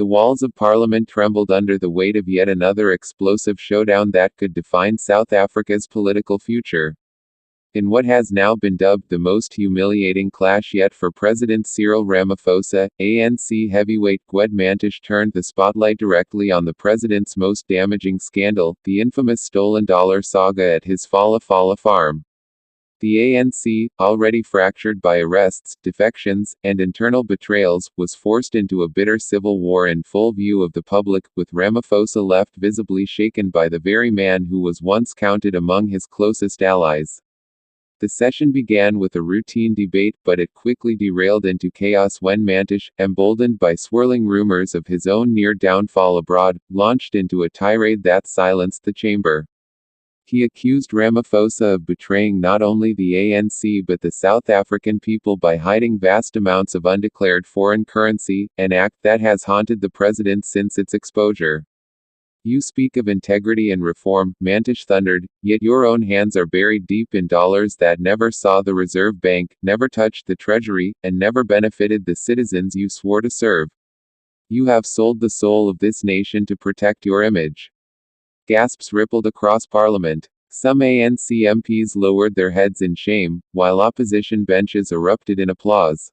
The walls of Parliament trembled under the weight of yet another explosive showdown that could define South Africa's political future. In what has now been dubbed the most humiliating clash yet for President Cyril Ramaphosa, ANC heavyweight Gwede Mantashe turned the spotlight directly on the president's most damaging scandal, the infamous stolen dollar saga at his Phala Phala farm. The ANC, already fractured by arrests, defections, and internal betrayals, was forced into a bitter civil war in full view of the public, with Ramaphosa left visibly shaken by the very man who was once counted among his closest allies. The session began with a routine debate, but it quickly derailed into chaos when Mantashe, emboldened by swirling rumors of his own near downfall abroad, launched into a tirade that silenced the chamber. He accused Ramaphosa of betraying not only the ANC but the South African people by hiding vast amounts of undeclared foreign currency, an act that has haunted the president since its exposure. "You speak of integrity and reform," Mantashe thundered, "yet your own hands are buried deep in dollars that never saw the Reserve Bank, never touched the Treasury, and never benefited the citizens you swore to serve. You have sold the soul of this nation to protect your image." Gasps rippled across Parliament. Some ANC MPs lowered their heads in shame, while opposition benches erupted in applause.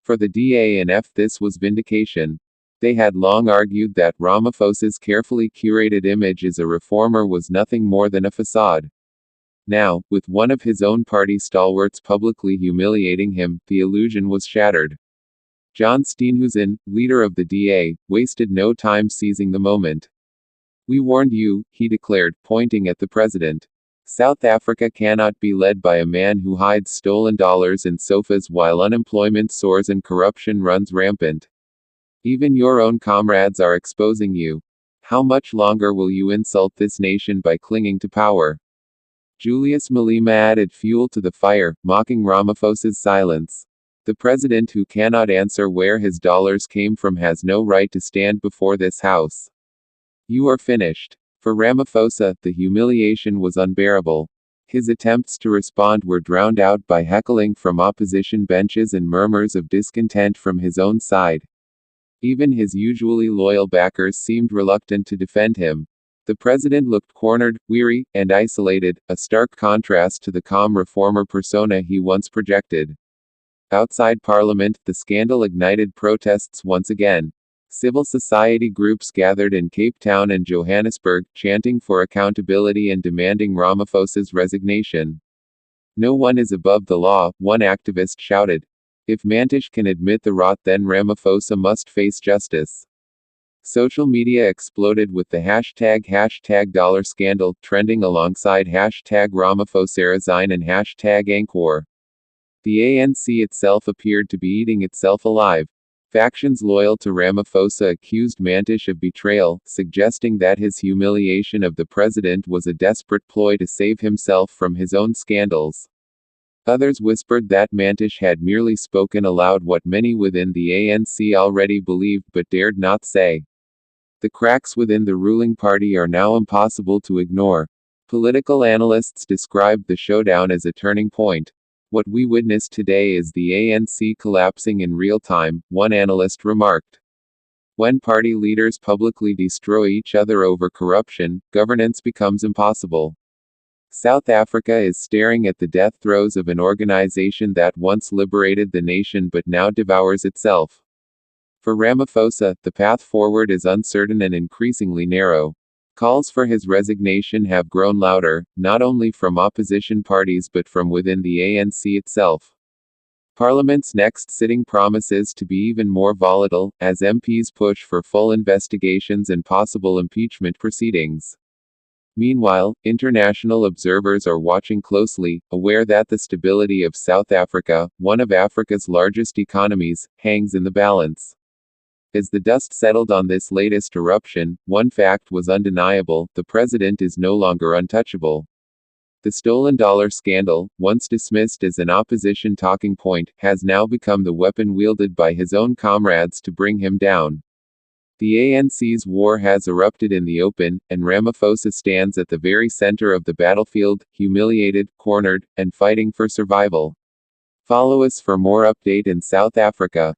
For the DA&F, this was vindication. They had long argued that Ramaphosa's carefully curated image as a reformer was nothing more than a facade. Now, with one of his own party stalwarts publicly humiliating him, the illusion was shattered. John Steenhuisen, leader of the DA, wasted no time seizing the moment. "We warned you," he declared, pointing at the president. "South Africa cannot be led by a man who hides stolen dollars in sofas while unemployment soars and corruption runs rampant. Even your own comrades are exposing you. How much longer will you insult this nation by clinging to power?" Julius Malema added fuel to the fire, mocking Ramaphosa's silence. "The president who cannot answer where his dollars came from has no right to stand before this house. You are finished." For Ramaphosa, the humiliation was unbearable. His attempts to respond were drowned out by heckling from opposition benches and murmurs of discontent from his own side. Even his usually loyal backers seemed reluctant to defend him. The president looked cornered, weary, and isolated, a stark contrast to the calm reformer persona he once projected. Outside Parliament, the scandal ignited protests once again. Civil society groups gathered in Cape Town and Johannesburg, chanting for accountability and demanding Ramaphosa's resignation. "No one is above the law," one activist shouted. "If Mantashe can admit the rot, then Ramaphosa must face justice." Social media exploded with the hashtag dollar scandal trending alongside hashtag Ramaphosa resign and hashtag Anchor. The ANC itself appeared to be eating itself alive. Factions loyal to Ramaphosa accused Mantashe of betrayal, suggesting that his humiliation of the president was a desperate ploy to save himself from his own scandals. Others whispered that Mantashe had merely spoken aloud what many within the ANC already believed but dared not say. The cracks within the ruling party are now impossible to ignore. Political analysts described the showdown as a turning point. "What we witness today is the ANC collapsing in real time," one analyst remarked. "When party leaders publicly destroy each other over corruption, governance becomes impossible." South Africa is staring at the death throes of an organization that once liberated the nation but now devours itself. For Ramaphosa, the path forward is uncertain and increasingly narrow. Calls for his resignation have grown louder, not only from opposition parties but from within the ANC itself. Parliament's next sitting promises to be even more volatile, as MPs push for full investigations and possible impeachment proceedings. Meanwhile, international observers are watching closely, aware that the stability of South Africa, one of Africa's largest economies, hangs in the balance. As the dust settled on this latest eruption, one fact was undeniable: the president is no longer untouchable. The stolen dollar scandal, once dismissed as an opposition talking point, has now become the weapon wielded by his own comrades to bring him down. The ANC's war has erupted in the open, and Ramaphosa stands at the very center of the battlefield, humiliated, cornered, and fighting for survival. Follow us for more update in South Africa.